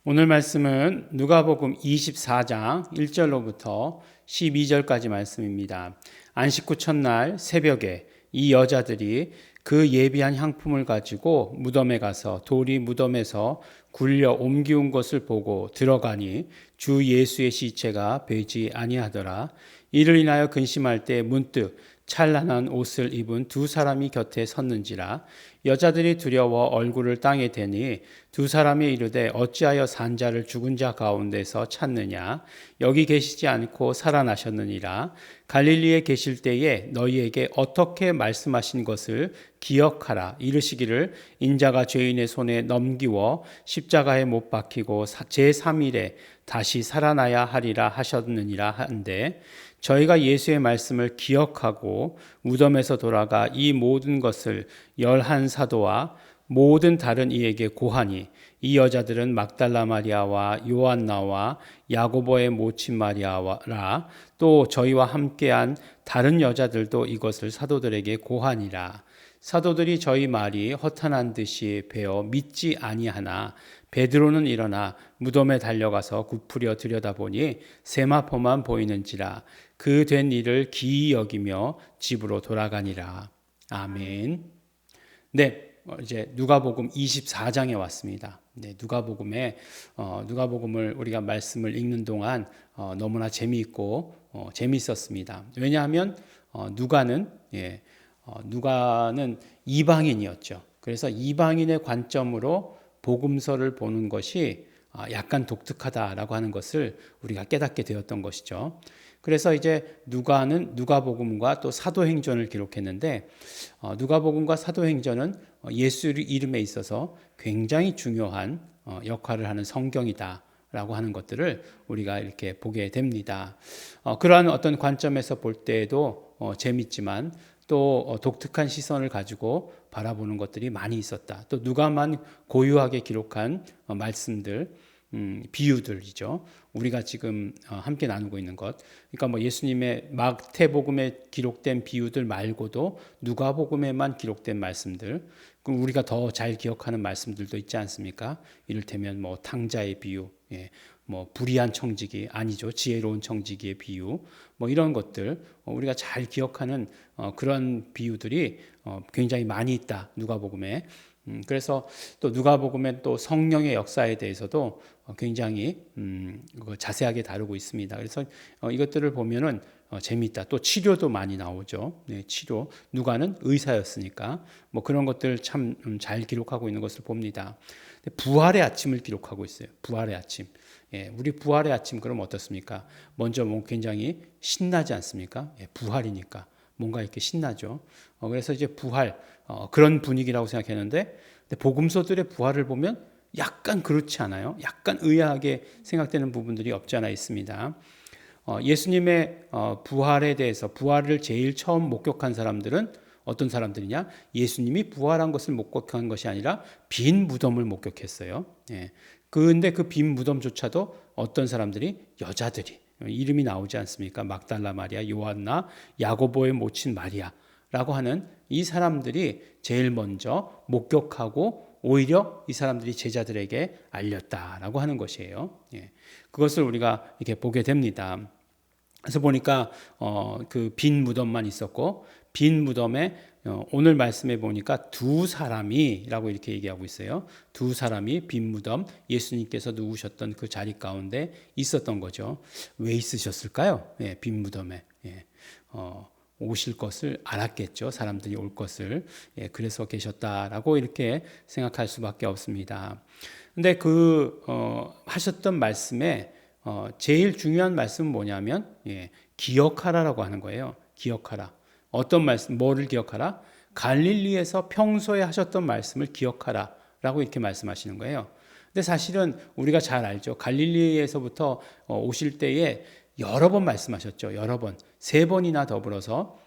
오늘 말씀은 누가복음 24장 1절로부터 12절까지 말씀입니다. 안식 후 첫날 새벽에 이 여자들이 그 예비한 향품을 가지고 무덤에 가서 돌이 무덤에서 굴려 옮기운 것을 보고 들어가니 주 예수의 시체가 보이지 아니하더라. 이를 인하여 근심할 때 문득 찬란한 옷을 입은 두 사람이 곁에 섰는지라. 여자들이 두려워 얼굴을 땅에 대니 두 사람이 이르되 어찌하여 산자를 죽은 자 가운데서 찾느냐. 여기 계시지 않고 살아나셨느니라. 갈릴리에 계실 때에 너희에게 어떻게 말씀하신 것을 기억하라. 이르시기를 인자가 죄인의 손에 넘기워 십자가에 못 박히고 제3일에 다시 살아나야 하리라 하셨느니라 한데, 저희가 예수의 말씀을 기억하고 무덤에서 돌아가 이 모든 것을 11사도와 모든 다른 이에게 고하니, 이 여자들은 막달라 마리아와 요한나와 야고보의 모친 마리아라. 또 저희와 함께한 다른 여자들도 이것을 사도들에게 고하니라. 사도들이 저희 말이 허탄한 듯이 베어 믿지 아니하나 베드로는 일어나 무덤에 달려가서 굽으려 들여다보니 세마포만 보이는지라. 그 된 일을 기이 여기며 집으로 돌아가니라. 아멘. 네, 이제 누가복음 24장에 왔습니다. 네, 누가복음을 우리가 말씀을 읽는 동안 너무나 재미있고 재미있었습니다. 왜냐하면 누가는 이방인이었죠. 그래서 이방인의 관점으로 복음서를 보는 것이 약간 독특하다라고 하는 것을 우리가 깨닫게 되었던 것이죠. 그래서 이제 누가복음과 또 사도행전을 기록했는데, 누가복음과 사도행전은 예수 이름에 있어서 굉장히 중요한 역할을 하는 성경이다라고 하는 것들을 우리가 이렇게 보게 됩니다. 그러한 어떤 관점에서 볼 때에도 재밌지만 또 독특한 시선을 가지고 바라보는 것들이 많이 있었다. 또 누가만 고유하게 기록한 말씀들, 비유들이죠. 우리가 지금 함께 나누고 있는 것. 그러니까 뭐 예수님의 마태복음에 기록된 비유들 말고도 누가복음에만 기록된 말씀들, 그럼 우리가 더 잘 기억하는 말씀들도 있지 않습니까? 이를테면 뭐 탕자의 비유, 뭐 불의한 청지기 아니죠. 지혜로운 청지기의 비유, 뭐 이런 것들 우리가 잘 기억하는 그런 비유들이 굉장히 많이 있다. 누가복음에. 그래서 또 누가복음의 또 성령의 역사에 대해서도 굉장히 자세하게 다루고 있습니다. 그래서 이것들을 보면은 재미있다. 또 치료도 많이 나오죠. 네, 치료. 누가는 의사였으니까 뭐 그런 것들 참 잘 기록하고 있는 것을 봅니다. 부활의 아침을 기록하고 있어요. 부활의 아침. 우리 부활의 아침 그럼 어떻습니까? 먼저 뭐 굉장히 신나지 않습니까? 부활이니까 뭔가 이렇게 신나죠. 그래서 이제 부활 그런 분위기라고 생각했는데, 복음서들의 부활을 보면 약간 그렇지 않아요? 약간 의아하게 생각되는 부분들이 없지 않아 있습니다. 예수님의 부활에 대해서, 부활을 제일 처음 목격한 사람들은 어떤 사람들이냐? 예수님이 부활한 것을 목격한 것이 아니라 빈 무덤을 목격했어요. 그런데 그 빈 무덤조차도 어떤 사람들이, 여자들이, 이름이 나오지 않습니까? 막달라 마리아, 요한나, 야고보의 모친 마리아라고 하는 이 사람들이 제일 먼저 목격하고 오히려 이 사람들이 제자들에게 알렸다라고 하는 것이에요. 그것을 우리가 이렇게 보게 됩니다. 그래서 보니까 그 빈 무덤만 있었고, 빈 무덤에 오늘 말씀에 보니까 두 사람이라고 이렇게 얘기하고 있어요. 두 사람이 빈 무덤, 예수님께서 누우셨던 그 자리 가운데 있었던 거죠. 왜 있으셨을까요? 빈 무덤에. 오실 것을 알았겠죠. 사람들이 올 것을. 그래서 계셨다라고 이렇게 생각할 수밖에 없습니다. 근데 하셨던 말씀에 제일 중요한 말씀은 뭐냐면 기억하라라고 하는 거예요. 기억하라. 어떤 말씀, 뭐를 기억하라? 갈릴리에서 평소에 하셨던 말씀을 기억하라라고 이렇게 말씀하시는 거예요. 근데 사실은 우리가 잘 알죠. 갈릴리에서부터 오실 때에 여러 번 말씀하셨죠. 여러 번, 3번이나 더불어서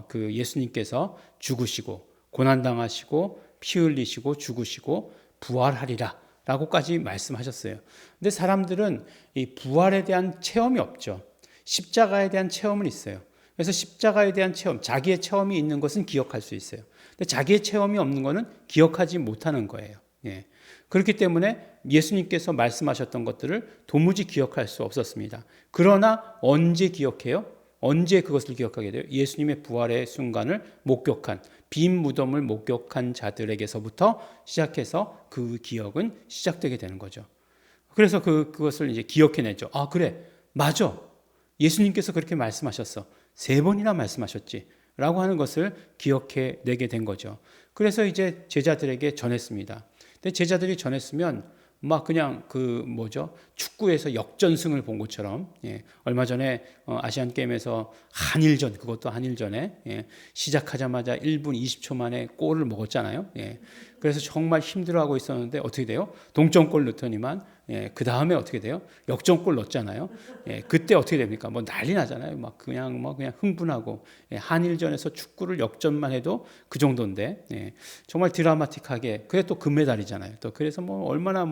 그 예수님께서 죽으시고 고난당하시고 피 흘리시고 죽으시고 부활하리라 라고까지 말씀하셨어요. 근데 사람들은 이 부활에 대한 체험이 없죠. 십자가에 대한 체험은 있어요. 그래서 십자가에 대한 체험, 자기의 체험이 있는 것은 기억할 수 있어요. 근데 자기의 체험이 없는 것은 기억하지 못하는 거예요. 예. 그렇기 때문에 예수님께서 말씀하셨던 것들을 도무지 기억할 수 없었습니다. 그러나 언제 기억해요? 언제 그것을 기억하게 돼요? 예수님의 부활의 순간을 목격한, 빈 무덤을 목격한 자들에게서부터 시작해서 그 기억은 시작되게 되는 거죠. 그래서 그것을 이제 기억해내죠. 아, 그래. 맞아. 예수님께서 그렇게 말씀하셨어. 3번이나 말씀하셨지. 라고 하는 것을 기억해내게 된 거죠. 그래서 이제 제자들에게 전했습니다. 근데 제자들이 전했으면 막 그냥 축구에서 역전승을 본 것처럼, 예, 얼마 전에 아시안 게임에서 한일전, 그것도 한일전에, 예, 시작하자마자 1분 20초 만에 골을 먹었잖아요. 예, 그래서 정말 힘들어하고 있었는데 어떻게 돼요? 동점골 넣더니만, 예, 그 다음에 어떻게 돼요? 역전골 넣었잖아요. 예, 그때 어떻게 됩니까? 뭐 난리 나잖아요. 막 그냥 흥분하고, 예, 한일전에서 축구를 역전만 해도 그 정도인데, 예, 정말 드라마틱하게, 그게 또 금메달이잖아요. 또 그래서 뭐 얼마나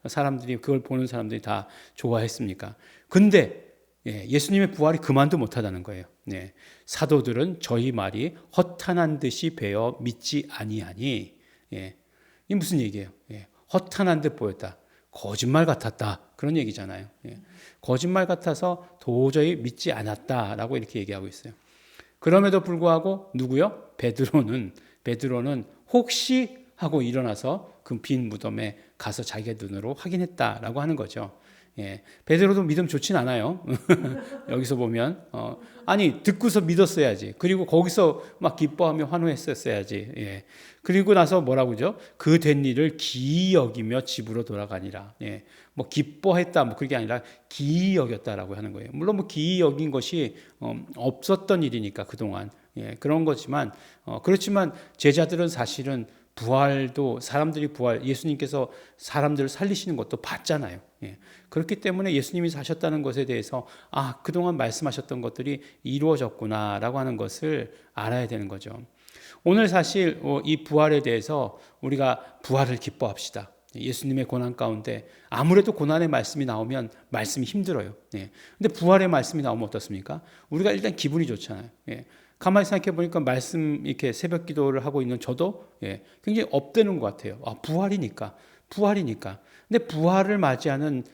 사람들이, 그걸 보는 사람들이 다 좋아했습니까? 근데 예, 예수님의 부활이 그만도 못하다는 거예요. 예, 사도들은 저희 말이 허탄한 듯이 배어 믿지 아니하니, 예, 이 무슨 얘기예요? 예, 허탄한 듯 보였다. 거짓말 같았다. 그런 얘기잖아요. 예, 거짓말 같아서 도저히 믿지 않았다라고 이렇게 얘기하고 있어요. 그럼에도 불구하고 누구요? 베드로는 혹시 하고 일어나서 그 빈 무덤에 가서 자기의 눈으로 확인했다라고 하는 거죠. 예, 베드로도 믿음 좋진 않아요. 여기서 보면 아니 듣고서 믿었어야지. 그리고 거기서 막 기뻐하며 환호했었어야지. 예. 그리고 나서 뭐라고죠? 그 된 일을 기이 여기며 집으로 돌아가니라. 예. 뭐 기뻐했다 뭐 그게 아니라 기이 여겼다라고 하는 거예요. 물론 뭐 기이 여긴 것이 없었던 일이니까 그동안, 예, 그런 거지만 그렇지만 제자들은 사실은 부활도, 사람들이 예수님께서 사람들을 살리시는 것도 봤잖아요. 예. 그렇기 때문에 예수님이 사셨다는 것에 대해서 그동안 말씀하셨던 것들이 이루어졌구나라고 하는 것을 알아야 되는 거죠. 오늘 사실 이 부활에 대해서 우리가 부활을 기뻐합시다. 예수님의 고난 가운데 아무래도 고난의 말씀이 나오면 말씀이 힘들어요. 예. 근데 부활의 말씀이 나오면 어떻습니까? 우리가 일단 기분이 좋잖아요. 예. 가만히 생각해 보니까 말씀 이렇게 새벽 기도를 하고 있는 저도, 예, 굉장히 업되는 것 같아요. 부활이니까. 근데 부활을 맞이하는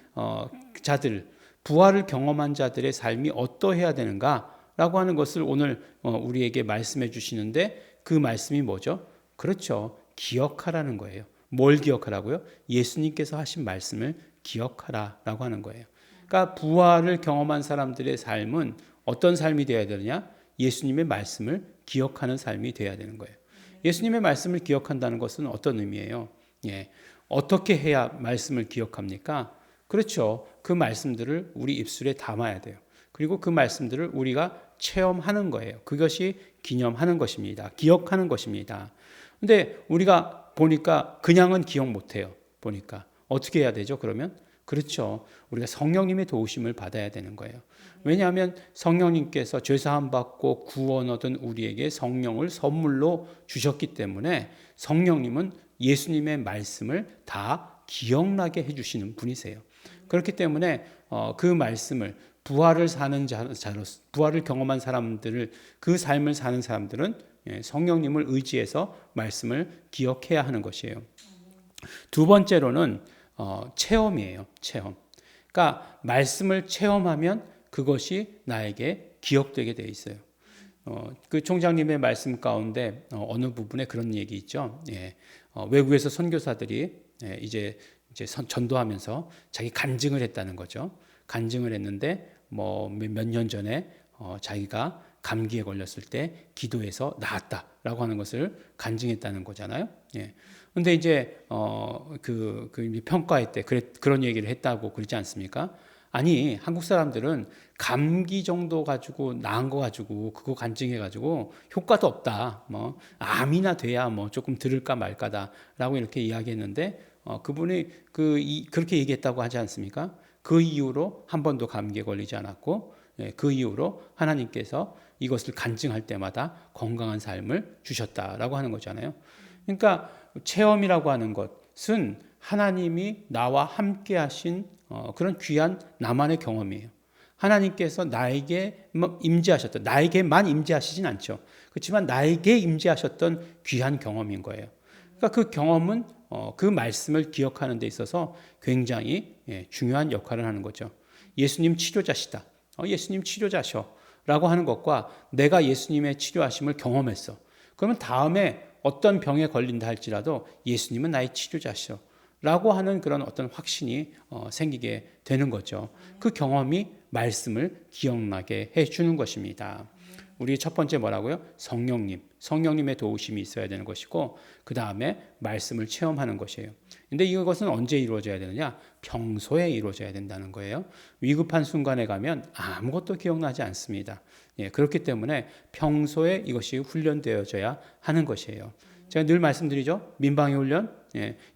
자들, 부활을 경험한 자들의 삶이 어떠해야 되는가라고 하는 것을 오늘 우리에게 말씀해 주시는데, 그 말씀이 뭐죠? 그렇죠. 기억하라는 거예요. 뭘 기억하라고요? 예수님께서 하신 말씀을 기억하라라고 하는 거예요. 그러니까 부활을 경험한 사람들의 삶은 어떤 삶이 되어야 되느냐? 예수님의 말씀을 기억하는 삶이 되어야 되는 거예요. 예수님의 말씀을 기억한다는 것은 어떤 의미예요? 예, 어떻게 해야 말씀을 기억합니까? 그렇죠. 그 말씀들을 우리 입술에 담아야 돼요. 그리고 그 말씀들을 우리가 체험하는 거예요. 그것이 기념하는 것입니다. 기억하는 것입니다. 근데 우리가 보니까 그냥은 기억 못해요. 보니까 어떻게 해야 되죠? 그러면 그렇죠. 우리가 성령님의 도우심을 받아야 되는 거예요. 왜냐하면 성령님께서 죄사함 받고 구원 얻은 우리에게 성령을 선물로 주셨기 때문에 성령님은 예수님의 말씀을 다 기억나게 해주시는 분이세요. 그렇기 때문에 그 말씀을 부활을 사는 자로서, 부활을 경험한 사람들을, 그 삶을 사는 사람들은 성령님을 의지해서 말씀을 기억해야 하는 것이에요. 두 번째로는 체험이에요. 체험. 그러니까 말씀을 체험하면 그것이 나에게 기억되게 돼 있어요. 그 총장님의 말씀 가운데 어느 부분에 그런 얘기 있죠. 예, 외국에서 선교사들이 이제 전도하면서 자기 간증을 했다는 거죠. 간증을 했는데 몇 년 전에 자기가 감기에 걸렸을 때 기도해서 나았다라고 하는 것을 간증했다는 거잖아요. 예. 근데 이제 평가회 때 그런 얘기를 했다고 그러지 않습니까? 아니, 한국 사람들은 감기 정도 가지고 나은 거 가지고 그거 간증해 가지고 효과도 없다. 암이나 돼야 조금 들을까 말까다라고 이렇게 이야기했는데 그분이 그렇게 얘기했다고 하지 않습니까? 그 이후로 한 번도 감기에 걸리지 않았고, 그 이후로 하나님께서 이것을 간증할 때마다 건강한 삶을 주셨다라고 하는 거잖아요. 그러니까 체험이라고 하는 것은 하나님이 나와 함께 하신 그런 귀한 나만의 경험이에요. 하나님께서 나에게만 임재하시진 않죠. 그렇지만 나에게 임재하셨던 귀한 경험인 거예요. 그러니까 그 경험은 그 말씀을 기억하는 데 있어서 굉장히 중요한 역할을 하는 거죠. 예수님 치료자시다. 예수님 치료자셔. 라고 하는 것과 내가 예수님의 치료하심을 경험했어. 그러면 다음에 어떤 병에 걸린다 할지라도 예수님은 나의 치료자셔. 라고 하는 그런 어떤 확신이 생기게 되는 거죠. 그 경험이 말씀을 기억나게 해주는 것입니다. 우리 첫 번째 뭐라고요? 성령님의 도우심이 있어야 되는 것이고 그 다음에 말씀을 체험하는 것이에요. 근데 이것은 언제 이루어져야 되느냐? 평소에 이루어져야 된다는 거예요. 위급한 순간에 가면 아무것도 기억나지 않습니다. 그렇기 때문에 평소에 이것이 훈련되어져야 하는 것이에요. 제가 늘 말씀드리죠. 민방위 훈련,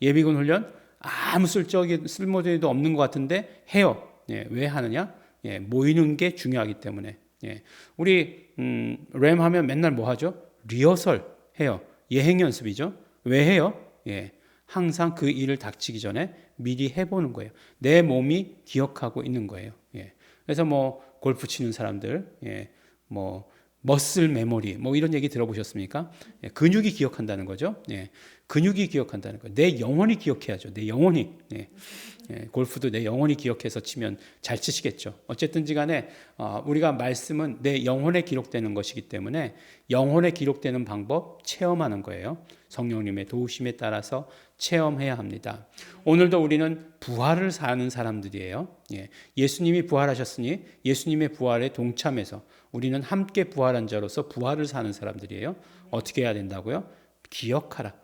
예비군 훈련 아무 쓸모도 없는 것 같은데 해요. 왜 하느냐? 모이는 게 중요하기 때문에. 우리 램 하면 맨날 뭐 하죠? 리허설 해요. 예행 연습이죠. 왜 해요? 항상 그 일을 닥치기 전에 미리 해보는 거예요. 내 몸이 기억하고 있는 거예요. 그래서 뭐 골프 치는 사람들, 뭐 머슬 메모리, 뭐 이런 얘기 들어보셨습니까? 근육이 기억한다는 거죠. 근육이 기억한다는 거예요. 내 영혼이 기억해야죠. 내 영혼이. 골프도 내 영혼이 기억해서 치면 잘 치시겠죠. 어쨌든지 간에 우리가 말씀은 내 영혼에 기록되는 것이기 때문에 영혼에 기록되는 방법 체험하는 거예요. 성령님의 도우심에 따라서 체험해야 합니다. 오늘도 우리는 부활을 사는 사람들이에요. 예수님이 부활하셨으니 예수님의 부활에 동참해서 우리는 함께 부활한 자로서 부활을 사는 사람들이에요. 어떻게 해야 된다고요? 기억하라.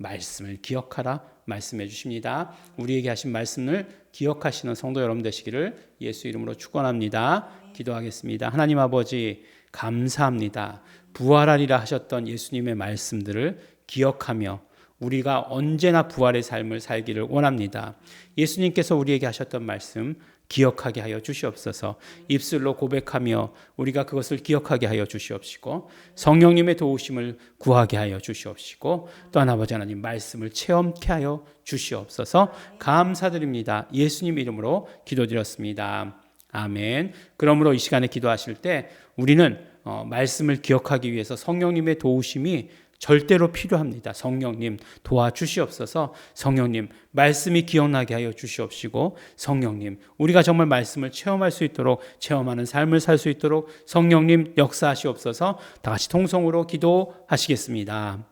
말씀을 기억하라 말씀해 주십니다. 우리에게 하신 말씀을 기억하시는 성도 여러분 되시기를 예수 이름으로 축원합니다. 기도하겠습니다. 하나님 아버지 감사합니다. 부활하리라 하셨던 예수님의 말씀들을 기억하며 우리가 언제나 부활의 삶을 살기를 원합니다. 예수님께서 우리에게 하셨던 말씀 기억하게 하여 주시옵소서. 입술로 고백하며 우리가 그것을 기억하게 하여 주시옵시고 성령님의 도우심을 구하게 하여 주시옵시고 또한 아버지 하나님 말씀을 체험케 하여 주시옵소서. 감사드립니다. 예수님 이름으로 기도드렸습니다. 아멘. 그러므로 이 시간에 기도하실 때 우리는 말씀을 기억하기 위해서 성령님의 도우심이 절대로 필요합니다. 성령님 도와주시옵소서. 성령님 말씀이 기억나게 하여 주시옵시고 성령님 우리가 정말 말씀을 체험할 수 있도록 체험하는 삶을 살 수 있도록 성령님 역사하시옵소서. 다 같이 통성으로 기도하시겠습니다.